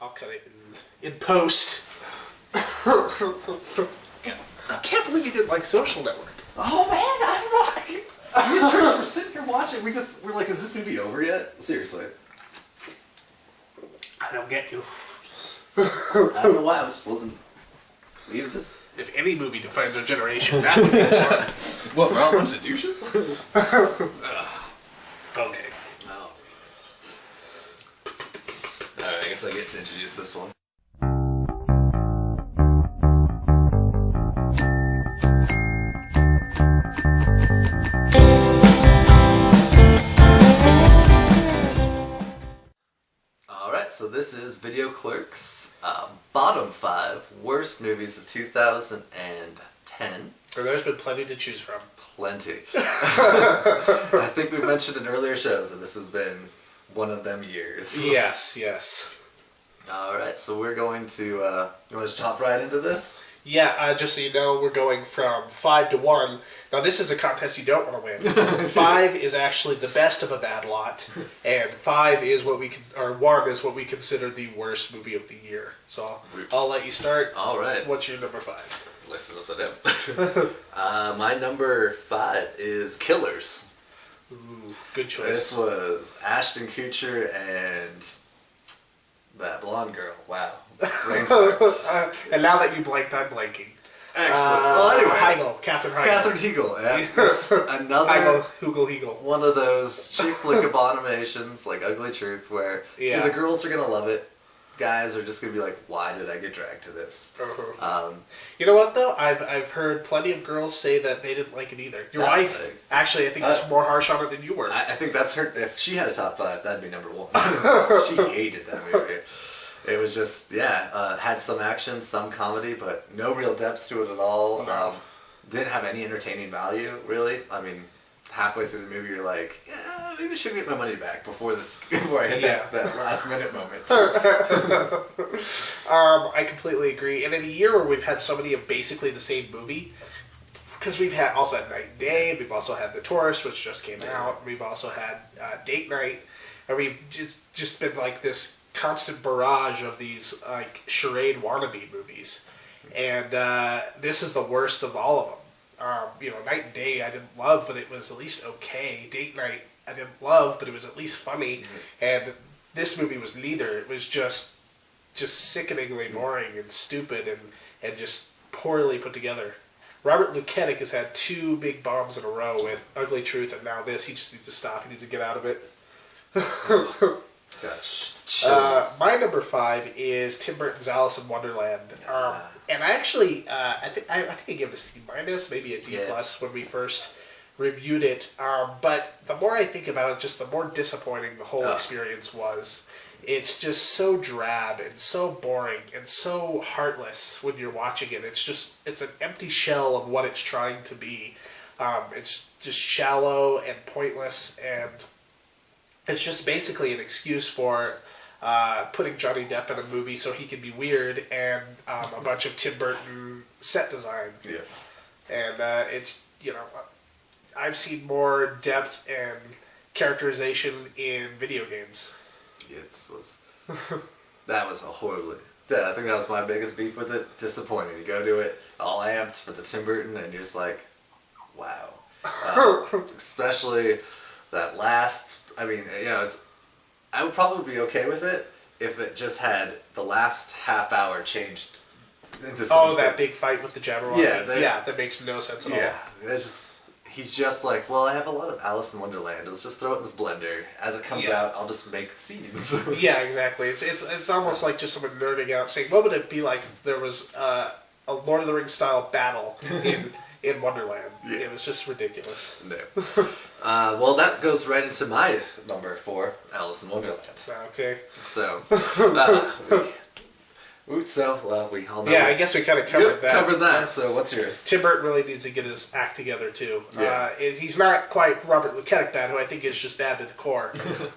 I'll cut it in post. I can't believe you didn't like Social Network. Oh man, I don't know. Me and Trish were sitting here watching. We're like, is this movie over yet? Seriously. I don't get you. I don't know why. I just wasn't. We were just. If any movie defines our generation, that would be one. What? We're all a bunch of douches. Okay. Oh. Alright, I guess I get to introduce this one. Alright, so this is Video Clerks, bottom 5 worst movies of 2010. There's been plenty to choose from. Plenty. I think we mentioned in earlier shows that this has been one of them years. Yes, yes. Alright, so we're going to, you want to just hop right into this? Yeah, just so you know, we're going from 5 to 1. Now, this is a contest you don't want to win. 5 is actually the best of a bad lot, and 5 is what 1 is what we consider the worst movie of the year. So I'll let you start. Alright. What's your number 5? List is upside down. My number 5 is Killers. Ooh, good choice. This was Ashton Kutcher and that blonde girl. Wow. And now that you blanked, I'm blanking. Excellent. Well, anyway. Heigl. Katherine Heigl. Katherine Heigl. Yeah. Another Heigl. one of those cheap flick abominations like Ugly Truth where the girls are going to love it. Guys are just going to be like, why did I get dragged to this? You know what, though? I've heard plenty of girls say that they didn't like it either. Your wife, actually, I think was more harsh on it than you were. I think that's her. If she had a top 5, that'd be number 1. She hated that movie. It was just, had some action, some comedy, but no real depth to it at all. No. Didn't have any entertaining value, really. I mean, halfway through the movie, you're like, maybe I should get my money back before I hit that last minute moment. I completely agree. And in a year where we've had so many of basically the same movie, because we've also had Night and Day, we've also had The Tourist, which just came out, we've also had Date Night, and we've just been like this constant barrage of these like charade wannabe movies, and this is the worst of all of them. Night and Day I didn't love, but it was at least okay. Date Night I didn't love, but it was at least funny. And this movie was neither. It was just sickeningly boring and stupid and just poorly put together. Robert Luketic has had 2 big bombs in a row with Ugly Truth and now this. He just needs to stop. He needs to get out of it. Gosh. My number 5 is Tim Burton's Alice in Wonderland. And I actually, I think I gave it a C-, maybe a D+ when we first reviewed it. But the more I think about it, just the more disappointing the whole experience was. It's just so drab and so boring and so heartless when you're watching it. It's an empty shell of what it's trying to be. It's just shallow and pointless, and it's just basically an excuse for putting Johnny Depp in a movie so he can be weird, and a bunch of Tim Burton set design. Yeah. And it's, I've seen more depth and characterization in video games. That was a horribly... I think that was my biggest beef with it. Disappointing. You go to it all amped for the Tim Burton, and you're just like, wow. Especially that last... I mean, I would probably be okay with it if it just had the last half hour changed into something. Oh, that big fight with the Jabberwocky. Yeah, that makes no sense at all. He's just like, well, I have a lot of Alice in Wonderland. Let's just throw it in this blender. As it comes out, I'll just make scenes. Yeah, exactly. It's almost like just someone nerding out saying, what would it be like if there was a Lord of the Rings style battle in Wonderland? Yeah. It was just ridiculous. No. Well, that goes right into my number 4, Alice in Wonderland. Okay. So, we all know. Yeah, I guess we kind of covered that. So, what's yours? Tim Burton really needs to get his act together, too. Yeah. He's not quite Robert Luketic bad, who I think is just bad to the core.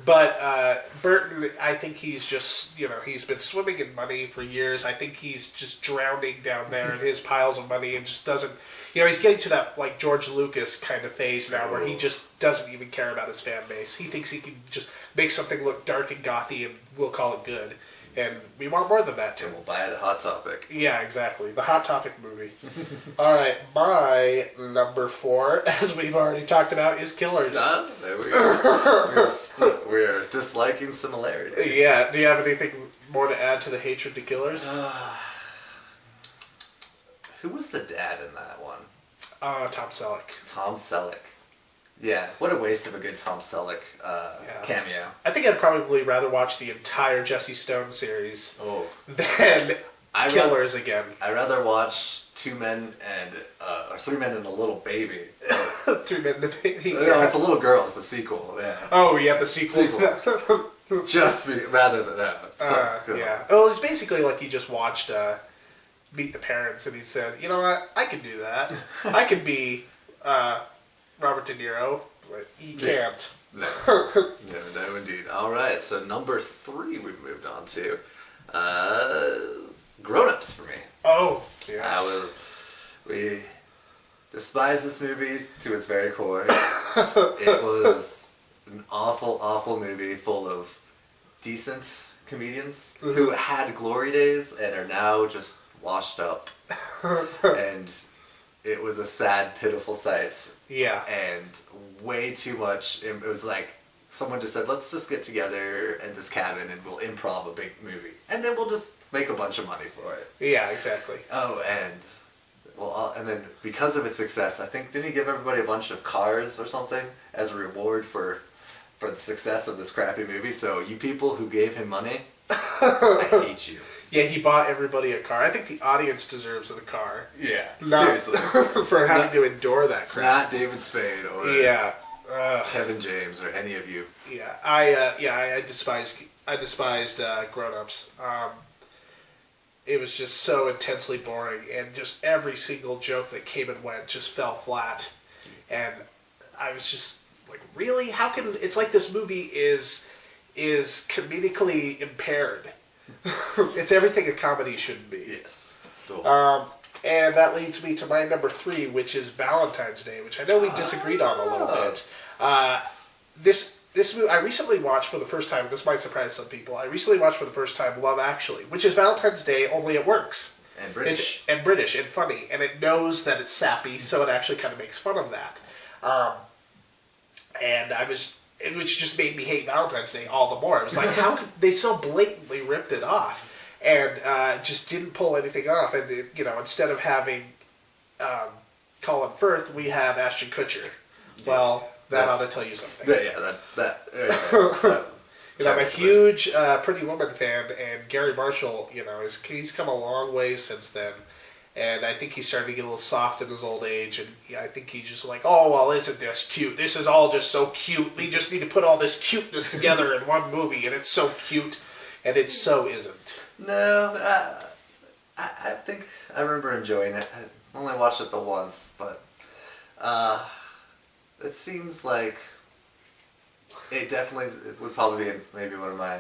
But Burton, I think he's just, he's been swimming in money for years. I think he's just drowning down there in his piles of money and just doesn't... he's getting to that, like, George Lucas kind of phase now where he just doesn't even care about his fan base. He thinks he can just make something look dark and gothy and we'll call it good. And we want more than that, too. And we'll buy it at Hot Topic. Yeah, exactly. The Hot Topic movie. All right, my number 4, as we've already talked about, is Killers. There we go. We're disliking similarity. Yeah. Do you have anything more to add to the hatred to Killers? Who was the dad in that one? Tom Selleck. Tom Selleck. Yeah, what a waste of a good Tom Selleck cameo. I think I'd probably rather watch the entire Jesse Stone series than I'd Killers again. I'd rather watch Two Men and or Three Men and a Little Baby. 3 Men and a Baby. No, it's a little girl. It's the sequel. Yeah. Oh, yeah, the sequel. Rather than that. Yeah. Well, it's basically like he just watched Meet the Parents, and he said, "You know what? I could do that. I could be Robert De Niro, but he can't." No, indeed. All right, so number 3 we've moved on to Grown Ups for me. Oh, yes. We despise this movie to its very core. It was an awful, awful movie full of decent comedians who had glory days and are now just washed up. And it was a sad, pitiful sight. Yeah. And way too much. It was like someone just said, let's just get together in this cabin and we'll improv a big movie. And then we'll just make a bunch of money for it. Yeah, exactly. Oh, and then because of its success, I think, didn't he give everybody a bunch of cars or something as a reward for the success of this crappy movie? So you people who gave him money, I hate you. Yeah, he bought everybody a car. I think the audience deserves a car. Yeah, seriously. For having to endure that crap. Not David Spade or Kevin James or any of you. Yeah, I despised Grown Ups. It was just so intensely boring, and just every single joke that came and went just fell flat. And I was just like, really? How can... It's like this movie is comedically impaired. It's everything a comedy should be. Yes. And that leads me to my number 3, which is Valentine's Day, which I know we disagreed on a little bit. This movie, I recently watched for the first time, this might surprise some people, I recently watched for the first time Love Actually, which is Valentine's Day, only it works. And British. And British, and funny, and it knows that it's sappy, so it actually kind of makes fun of that. Which just made me hate Valentine's Day all the more. It was like, how could they so blatantly ripped it off, and just didn't pull anything off. And instead of having Colin Firth, we have Ashton Kutcher. Well, that ought to tell you something. I'm a huge Pretty Woman fan, and Gary Marshall, he's come a long way since then. And I think he's starting to get a little soft in his old age, and I think he's just like, oh, well, isn't this cute? This is all just so cute. We just need to put all this cuteness together in one movie, and it's so cute, and it so isn't. No, I think I remember enjoying it. I only watched it the once, but it seems like it would probably be maybe one of my...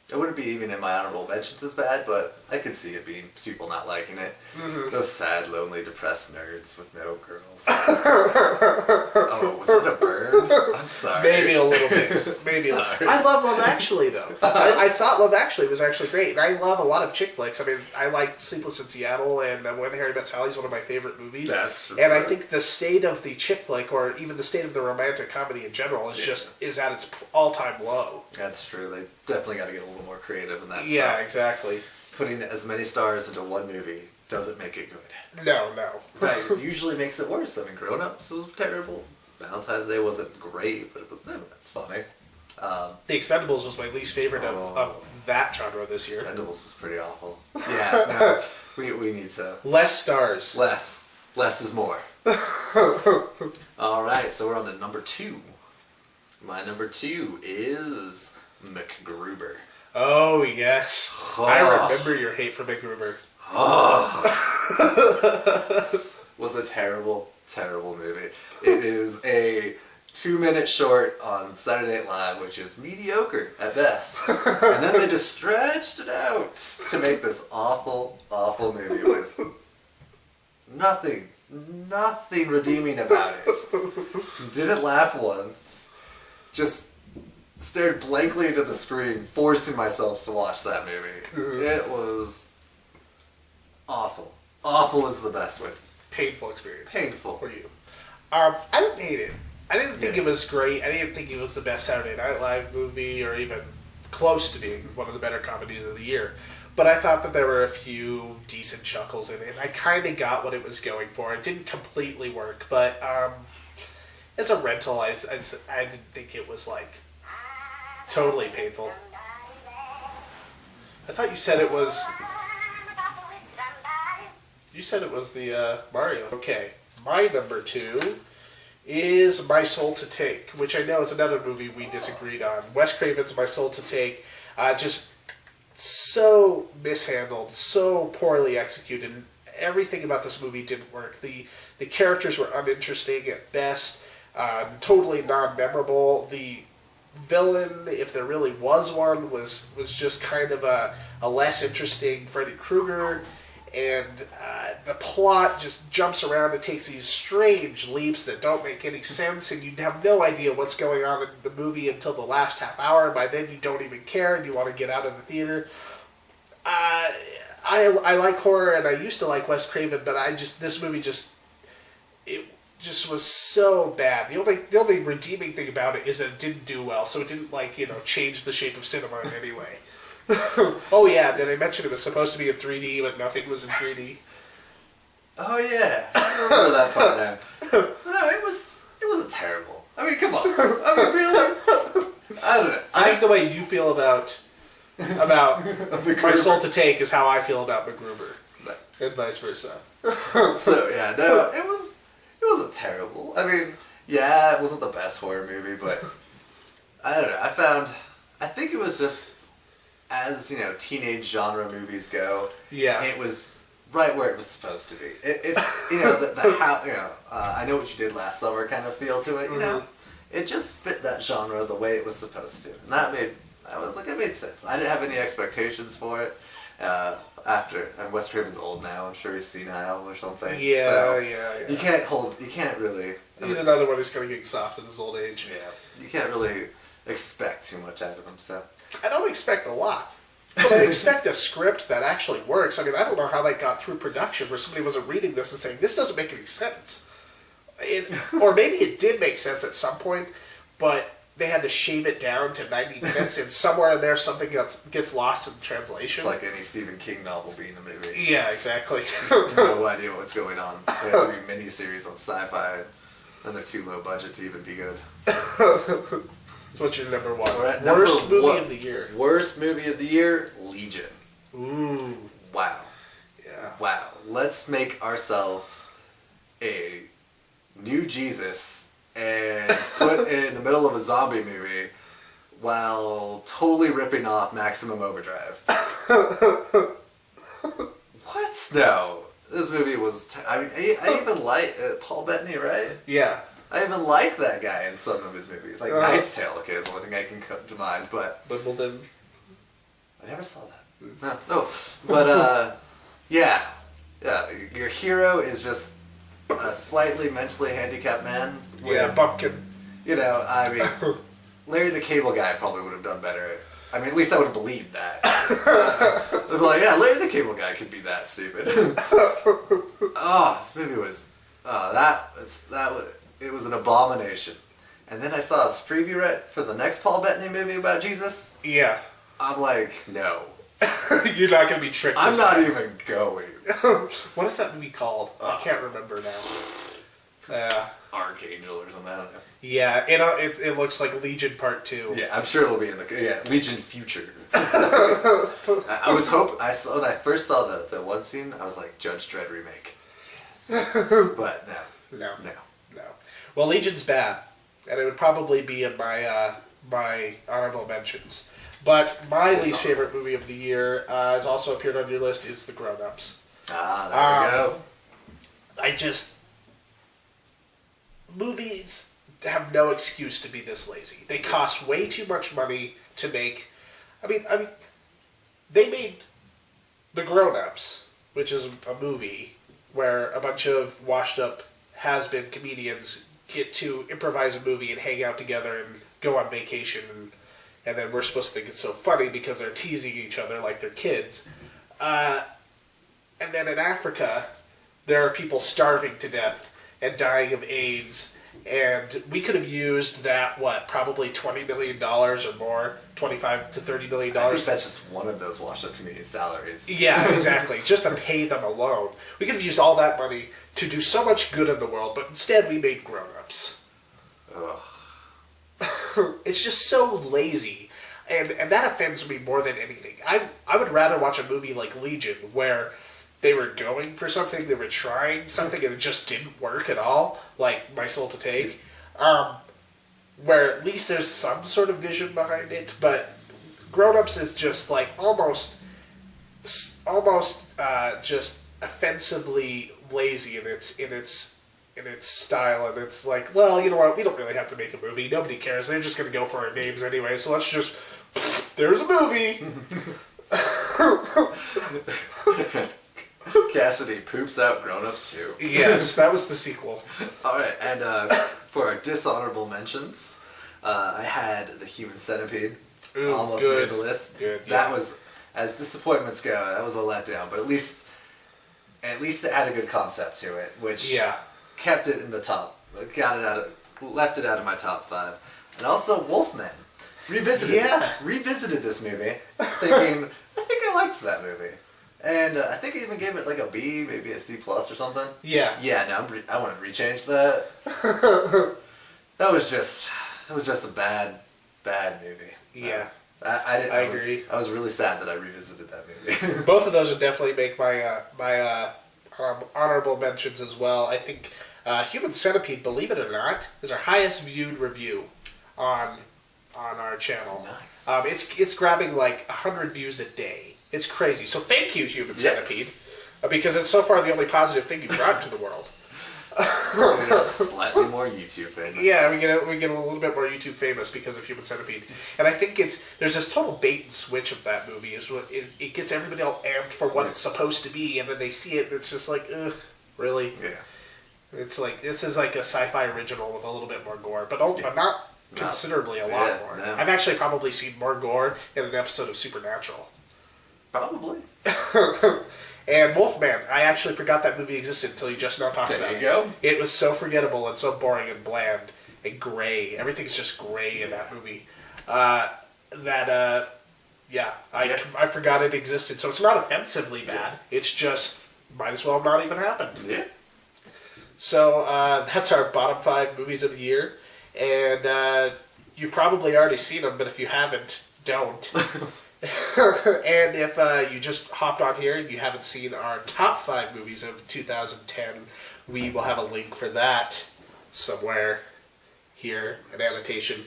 It wouldn't be even in my honorable mentions as bad, but I could see it being people not liking it. Mm-hmm. Those sad, lonely, depressed nerds with no girls. Oh, was it a burn? I'm sorry. Maybe a little bit. Maybe. I love Love Actually, though. I thought Love Actually was actually great, and I love a lot of chick flicks. I mean, I like Sleepless in Seattle, and When Harry Met Sally is one of my favorite movies. That's true. And I think the state of the chick flick, or even the state of the romantic comedy in general, is at its all-time low. That's true. They definitely got to get a little more creative in that stuff. Yeah, exactly. Putting as many stars into one movie doesn't make it good. No. That usually makes it worse. I mean, Grown Ups was terrible. Valentine's Day wasn't great, but it's funny. The Expendables was my least favorite of that genre this year. Expendables was pretty awful. Yeah, no, we need to... Less stars. Less is more. All right, so we're on to number 2. My number 2 is MacGruber. Oh, yes. Oh. I remember your hate for MacGruber. Oh. Was a terrible, terrible movie. It is a 2-minute short on Saturday Night Live, which is mediocre at best. And then they just stretched it out to make this awful, awful movie with nothing redeeming about it. Didn't laugh once. Just stared blankly into the screen, forcing myself to watch that movie. It was awful. Awful is the best way. Painful experience. Painful. For you. I didn't hate it. I didn't think Yeah. it was great. I didn't think it was the best Saturday Night Live movie or even close to being one of the better comedies of the year. But I thought that there were a few decent chuckles in it. I kind of got what it was going for. It didn't completely work, but as a rental, I didn't think it was, like, totally painful. I thought you said it was... You said it was the Mario. Okay. My number 2 is My Soul to Take, which I know is another movie we disagreed on. Wes Craven's My Soul to Take, just so mishandled, so poorly executed. Everything about this movie didn't work. The characters were uninteresting at best, totally non-memorable. The villain, if there really was one, was just kind of a less interesting Freddy Krueger. And the plot just jumps around and takes these strange leaps that don't make any sense, and you have no idea what's going on in the movie until the last half hour, and by then you don't even care and you want to get out of the theater. I like horror, and I used to like Wes Craven, but this movie just was so bad. The only redeeming thing about it is that it didn't do well, so it didn't change the shape of cinema in any way. Oh yeah, did I mention it was supposed to be in 3D, but nothing was in 3D? Oh yeah, I remember that part now. No, it wasn't terrible. I mean, come on. I mean, really? I don't know. I think the way you feel about My Soul to Take is how I feel about MacGruber, and vice versa. So yeah, no, it wasn't terrible. I mean, yeah, it wasn't the best horror movie, but I don't know. I think it was just, as teenage genre movies go, yeah, it was right where it was supposed to be. If I Know What You Did Last Summer kind of feel to it. It just fit that genre the way it was supposed to, and it made sense. I didn't have any expectations for it. And Wes Craven's old now. I'm sure he's senile or something. Yeah, so yeah. You can't really. He's another one who's kind of getting soft in his old age. Yeah, you can't really expect too much out of him. So I don't expect a lot, but I expect a script that actually works. I mean, I don't know how that got through production where somebody wasn't reading this and saying, this doesn't make any sense. Or maybe it did make sense at some point, but they had to shave it down to 90 minutes, and somewhere in there something gets lost in translation. It's like any Stephen King novel being a movie. Yeah, exactly. No idea what's going on. They have to be miniseries on Sci-Fi, and they're too low budget to even be good. So what's your number 1? We're at Worst number movie of the year. Worst movie of the year, Legion. Ooh. Wow. Yeah. Wow. Let's make ourselves a new Jesus and put it in the middle of a zombie movie while totally ripping off Maximum Overdrive. What? No. This movie was... I even like Paul Bettany, right? Yeah. I even like that guy in some of his movies. Like Knight's Tale, okay, is the only thing I can come to mind, but... Wimbledon. I never saw that. No. But, yeah. Yeah, your hero is just a slightly mentally handicapped man. Yeah, Bumpkin. I mean, Larry the Cable Guy probably would have done better. I mean, at least I would have believed that. I'd be like, yeah, Larry the Cable Guy could be that stupid. This movie was... It was an abomination. And then I saw this preview for the next Paul Bettany movie about Jesus. Yeah. I'm like, no. You're not going to be tricked. I'm not even going. What is that movie called? I can't remember now. Archangel or something, I don't know. Yeah, it looks like Legion Part 2. Yeah, I'm sure it'll be in Legion Future. I was when I first saw the one scene, I was like, Judge Dredd remake. Yes. But no. Well, Legion's bad, and it would probably be in my my honorable mentions. But my least favorite movie of the year has also appeared on your list is The Grown Ups. There we go. Movies have no excuse to be this lazy. They cost way too much money to make. I mean, they made The Grown Ups, which is a movie where a bunch of washed-up has-been comedians get to improvise a movie and hang out together and go on vacation and and then we're supposed to think it's so funny because they're teasing each other like they're kids. And then in Africa, there are people starving to death and dying of AIDS, and we could have used that, probably $20 million or more, $25 to $30 million. I think that's just one of those washed-up comedians' salaries. Yeah, exactly. Just to pay them alone. We could have used all that money to do so much good in the world, but instead we made grown-ups. Ugh. It's just so lazy, and that offends me more than anything. I would rather watch a movie like Legion, where they were going for something, they were trying something, and it just didn't work at all, like My Soul to Take, where at least there's some sort of vision behind it, but Grown Ups is just like almost just offensively lazy in its style, and it's like, well, you know what, we don't really have to make a movie, nobody cares, they're just going to go for our names anyway, so let's just, there's a movie. Cassidy poops out Grown Ups too. Yes, that was the sequel. Alright, and for our dishonorable mentions, I had The Human Centipede. Ooh, almost good. made the list. Good, That yeah. was, as disappointments go, that was a letdown, but at least it had a good concept to it, which kept it in the top, left it out of my top 5. And also Wolfman. Revisited this movie, thinking, I think I liked that movie. And I think I even gave it like a B, maybe a C+ or something. Yeah. Yeah, no, I want to rechange that. That was just a bad movie. Yeah. I agree. I was really sad that I revisited that movie. Both of those would definitely make my honorable mentions as well. I think Human Centipede, believe it or not, is our highest viewed review on our channel. Nice. It's grabbing like 100 views a day. It's crazy. So thank you, Human Centipede, because it's so far the only positive thing you've brought to the world. We get slightly more YouTube famous. Yeah, we get a little bit more YouTube famous because of Human Centipede, and I think there's this total bait and switch of that movie. It gets everybody all amped for what it's supposed to be, and then they see it, and it's just like, ugh, really? Yeah. It's like this is like a sci-fi original with a little bit more gore, but not considerably a lot more. No. I've actually probably seen more gore in an episode of Supernatural. Probably. And Wolfman, I actually forgot that movie existed until you just now talked about it. There you go. It was so forgettable and so boring and bland and gray. Everything's just gray in that movie. I forgot it existed. So it's not offensively bad. It's just, might as well have not even happened. Yeah. So that's our bottom 5 movies of the year. And you've probably already seen them, but if you haven't, don't. And if you just hopped on here and you haven't seen our top 5 movies of 2010, we will have a link for that somewhere here, an annotation.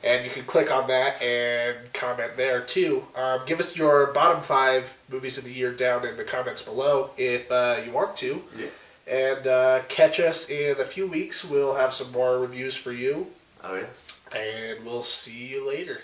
And you can click on that and comment there too. Give us your bottom 5 movies of the year down in the comments below if you want to. Yeah. And catch us in a few weeks. We'll have some more reviews for you. Oh, yes. And we'll see you later.